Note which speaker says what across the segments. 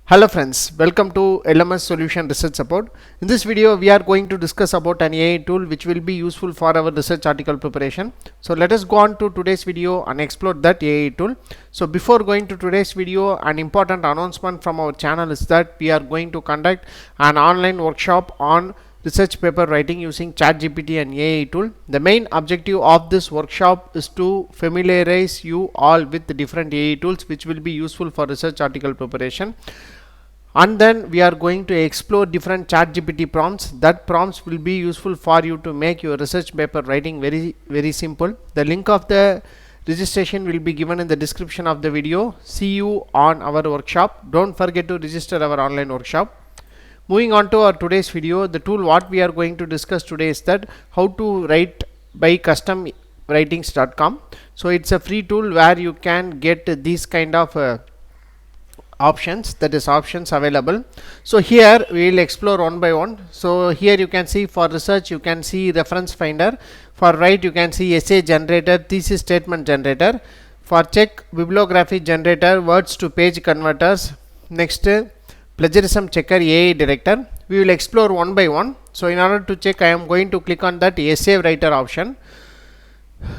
Speaker 1: Hello friends, welcome to LMS Solution Research Support. In this video, we are going to discuss about an AI tool which will be useful for our research article preparation. So let us go on to today's video and explore that AI tool. So before going to today's video, an important announcement from our channel is that we are going to conduct an online workshop on research paper writing using ChatGPT and AI tool. The main objective of this workshop is to familiarize you all with the different AI tools which will be useful for research article preparation. And then we are going to explore different ChatGPT prompts. That prompts will be useful for you to make your research paper writing very simple. The link of the registration will be given in the description of the video. See you on our workshop. Don't forget to register our online workshop. Moving on to our today's video, the tool what we are going to discuss today is that how to write by customwritings.com. So it's a free tool where you can get these kind of options, that is options available. So here we will explore one by one. So here you can see for research you can see reference finder, for write you can see essay generator, thesis statement generator, for check bibliography generator, words to page converters, next plagiarism checker, AI director. We will explore one by one. So in order to check, I am going to click on that essay writer option.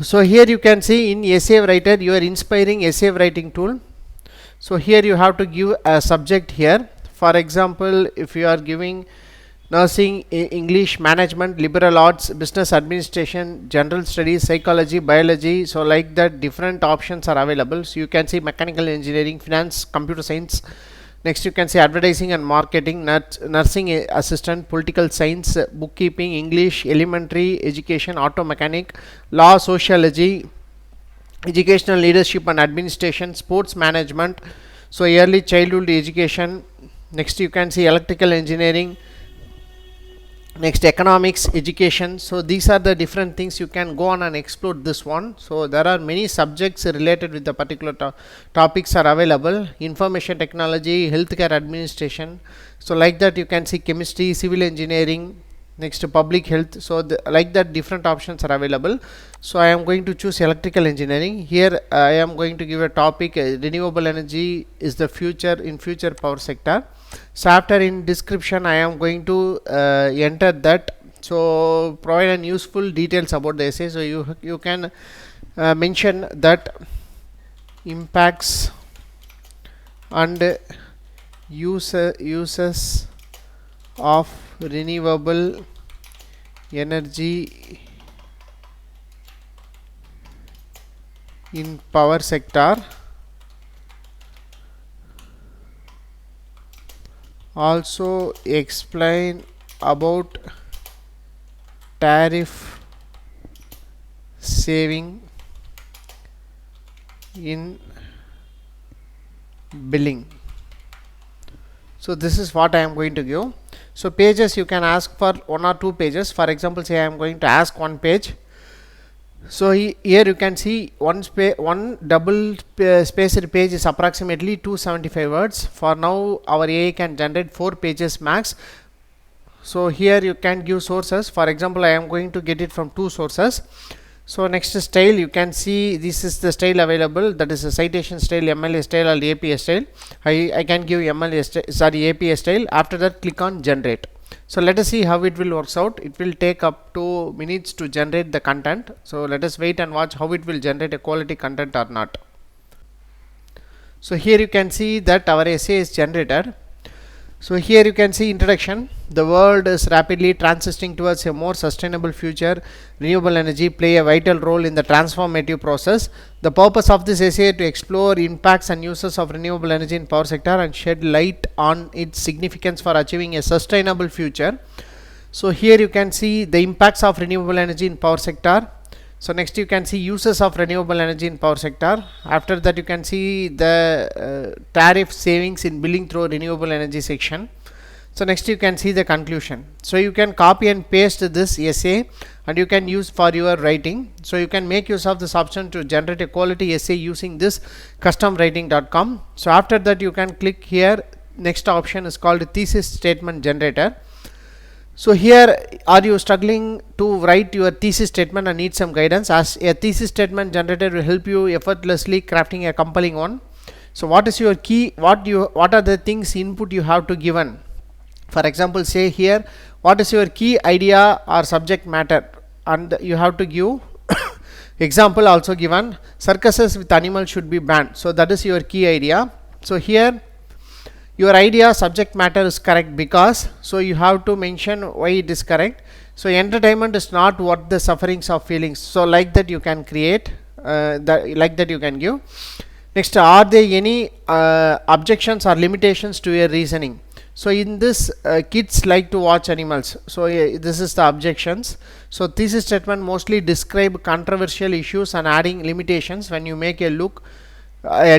Speaker 1: So here you can see in essay writer your inspiring essay writing tool. So here you have to give a subject here. For example, if you are giving nursing, English, management, liberal arts, business administration, general studies, psychology, biology, so like that different options are available. So you can see mechanical engineering, finance, computer science. Next you can see advertising and marketing, nursing assistant, political science, bookkeeping, English, elementary education, auto mechanic, law, sociology, educational leadership and administration, sports management, so early childhood education. Next you can see electrical engineering, next economics, education. So these are the different things you can go on and explore this one. So there are many subjects related with the particular topics are available. Information technology, healthcare administration, so like that you can see chemistry, civil engineering, next public health. So like that different options are available. So I am going to choose electrical engineering. Here I am going to give a topic, renewable energy is the future in future power sector. So after in description I am going to enter that, so provide an useful details about the essay. So you can mention that impacts and uses of renewable energy in power sector. Also explain about tariff saving in billing. So this is what I am going to give. So pages you can ask for 1 or 2 pages. For example, say I am going to ask 1 page. So here you can see one double spaced page is approximately 275 words. For now our AI can generate 4 pages max. So here you can give sources. For example, I am going to get it from 2 sources. So next style, you can see this is the style available, that is a citation style, MLA style or APA style. I can give APA style. After that click on generate. So let us see how it will works out. It will take up to minutes to generate the content. So let us wait and watch how it will generate a quality content or not. So here you can see that our essay is generated. So here you can see introduction. The world is rapidly transitioning towards a more sustainable future. Renewable energy play a vital role in the transformative process. The purpose of this essay to explore impacts and uses of renewable energy in power sector and shed light on its significance for achieving a sustainable future. So here you can see the impacts of renewable energy in power sector. So next you can see uses of renewable energy in power sector. After that you can see the tariff savings in billing through renewable energy section. So next you can see the conclusion. So you can copy and paste this essay and you can use for your writing. So you can make use of this option to generate a quality essay using this customwriting.com. So after that you can click here. Next option is called thesis statement generator. So here, are you struggling to write your thesis statement and need some guidance? As a thesis statement generator will help you effortlessly crafting a compelling one. So what is your key, what are the things input you have to given? For example, say here what is your key idea or subject matter, and you have to give example also given, circuses with animals should be banned. So that is your key idea. So here your idea subject matter is correct because, so you have to mention why it is correct. So entertainment is not worth the sufferings of feelings. So like that you can create, like that you can give. Next, are there any objections or limitations to your reasoning? So in this, kids like to watch animals. So this is the objections. So thesis statement mostly describe controversial issues and adding limitations. When you make a look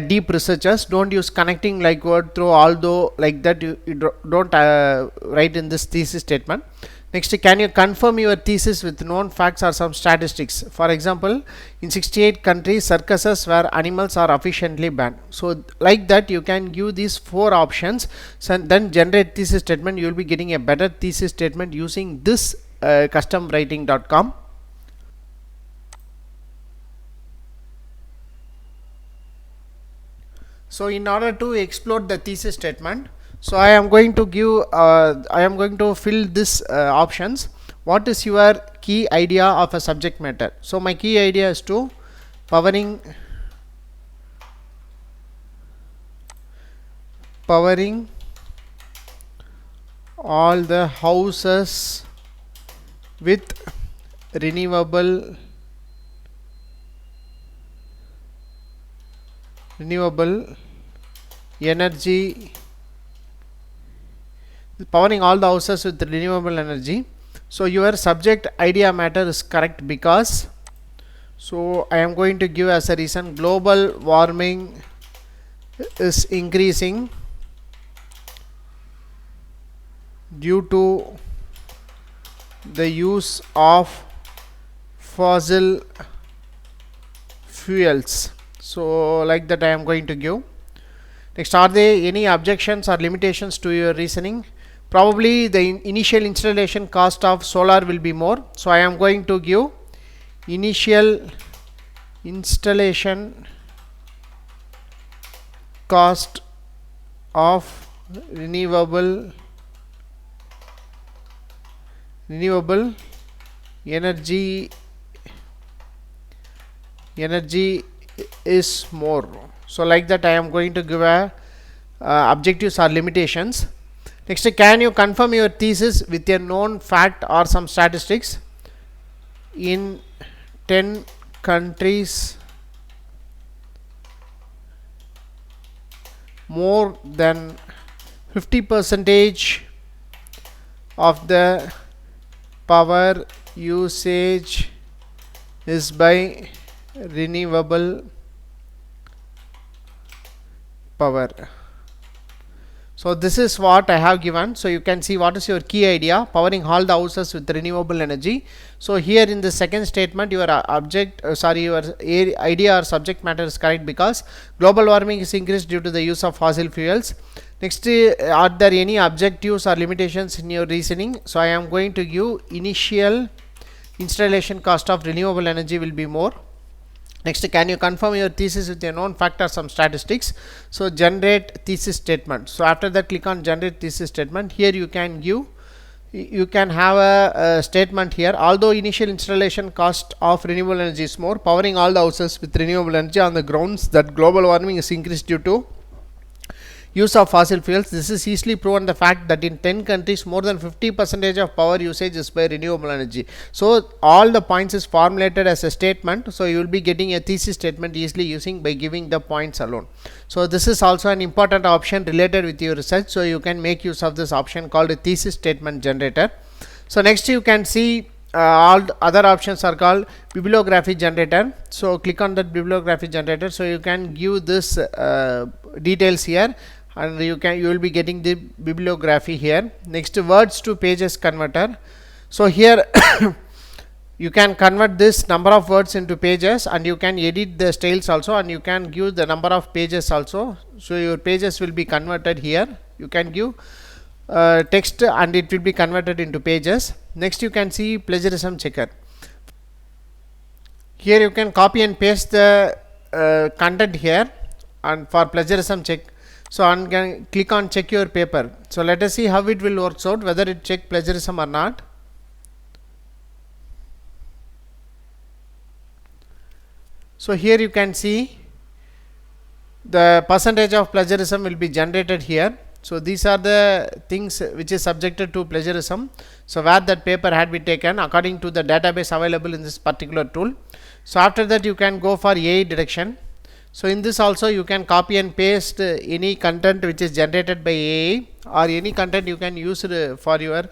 Speaker 1: deep researchers, don't use connecting like word through although, like that you don't write in this thesis statement. Next, can you confirm your thesis with known facts or some statistics? For example, in 68 countries circuses where animals are efficiently banned. So like that you can give these 4 options, so then generate thesis statement. You will be getting a better thesis statement using this customwriting.com. So in order to explore the thesis statement, so I am going to give I am going to fill this options. What is your key idea of a subject matter? So my key idea is to powering all the houses with renewable energy, powering all the houses with renewable energy. So your subject idea matter is correct because, so I am going to give as a reason global warming is increasing due to the use of fossil fuels. So like that I am going to give. Next, are there any objections or limitations to your reasoning? Probably the initial installation cost of solar will be more. So I am going to give initial installation cost of renewable energy is more. So like that I am going to give a objectives or limitations. Next, can you confirm your thesis with a known fact or some statistics? In 10 countries more than 50% of the power usage is by renewable power. So this is what I have given. So you can see what is your key idea, powering all the houses with renewable energy. So here in the second statement your your idea or subject matter is correct because global warming is increased due to the use of fossil fuels. Next, are there any objectives or limitations in your reasoning? So I am going to give initial installation cost of renewable energy will be more. Next, can you confirm your thesis with a known fact or some statistics? So generate thesis statement. So after that click on generate thesis statement. Here you can give, you can have a statement here. Although initial installation cost of renewable energy is more, powering all the houses with renewable energy on the grounds that global warming is increased due to use of fossil fuels. This is easily proven the fact that in 10 countries more than 50% of power usage is by renewable energy. So all the points is formulated as a statement. So you will be getting a thesis statement easily using by giving the points alone. So this is also an important option related with your research. So you can make use of this option called a thesis statement generator. So next you can see all other options are called bibliography generator. So click on that bibliography generator. So you can give this details here, and you will be getting the bibliography here. Next, words to pages converter. So here you can convert this number of words into pages, and you can edit the styles also, and you can give the number of pages also. So your pages will be converted here. You can give text and it will be converted into pages. Next, you can see plagiarism checker. Here you can copy and paste the content here. and for plagiarism check. So I can click on check your paper. So let us see how it will works out, whether it check plagiarism or not. So here you can see the percentage of plagiarism will be generated here. So these are the things which is subjected to plagiarism. So where that paper had been taken according to the database available in this particular tool. So after that you can go for AI detection. So in this also you can copy and paste any content which is generated by AI, or any content you can use for your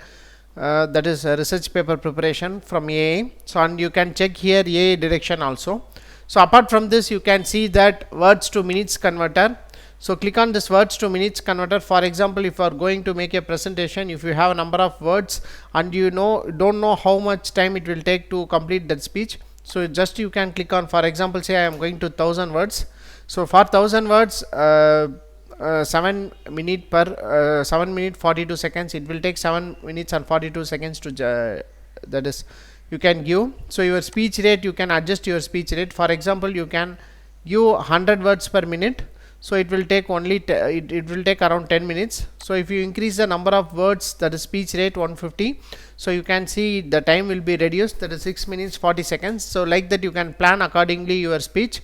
Speaker 1: that is research paper preparation from AI. So and you can check here AI detection also. So apart from this, you can see that words to minutes converter. So click on this words to minutes converter. For example, if you are going to make a presentation, if you have a number of words and you don't know how much time it will take to complete that speech, so just you can click on, for example, say I am going to 1000 words. So for 1000 words, 7 minute per 7 minute 42 seconds, it will take 7 minutes and 42 seconds to that is you can give. So your speech rate, you can adjust your speech rate. For example, you can give 100 words per minute, so it will take only it will take around 10 minutes. So if you increase the number of words, that is speech rate 150, so you can see the time will be reduced, that is 6 minutes 40 seconds. So like that you can plan accordingly your speech.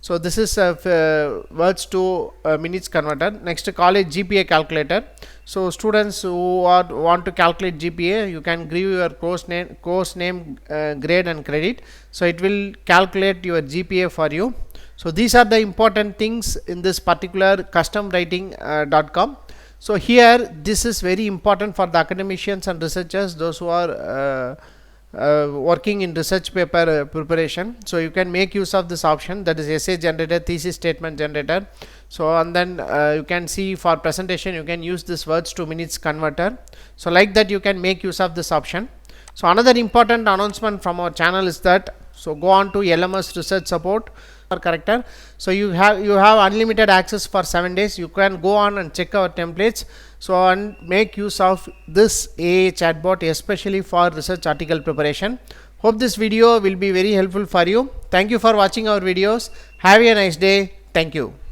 Speaker 1: So this is words to minutes converter. Next, college GPA calculator. So students who want to calculate GPA, you can give your course name, grade and credit. So it will calculate your GPA for you. So these are the important things in this particular customwriting.com. So here this is very important for the academicians and researchers, those who are working in research paper preparation. So you can make use of this option, that is essay generator, thesis statement generator. So and then you can see for presentation you can use this words to minutes converter. So like that you can make use of this option. So another important announcement from our channel is that, so go on to LMS research support or corrector. So you have unlimited access for 7 days. You can go on and check our templates, so and make use of this AI chatbot, especially for research article preparation. Hope this video will be very helpful for you. Thank you for watching our videos. Have a nice day. Thank you.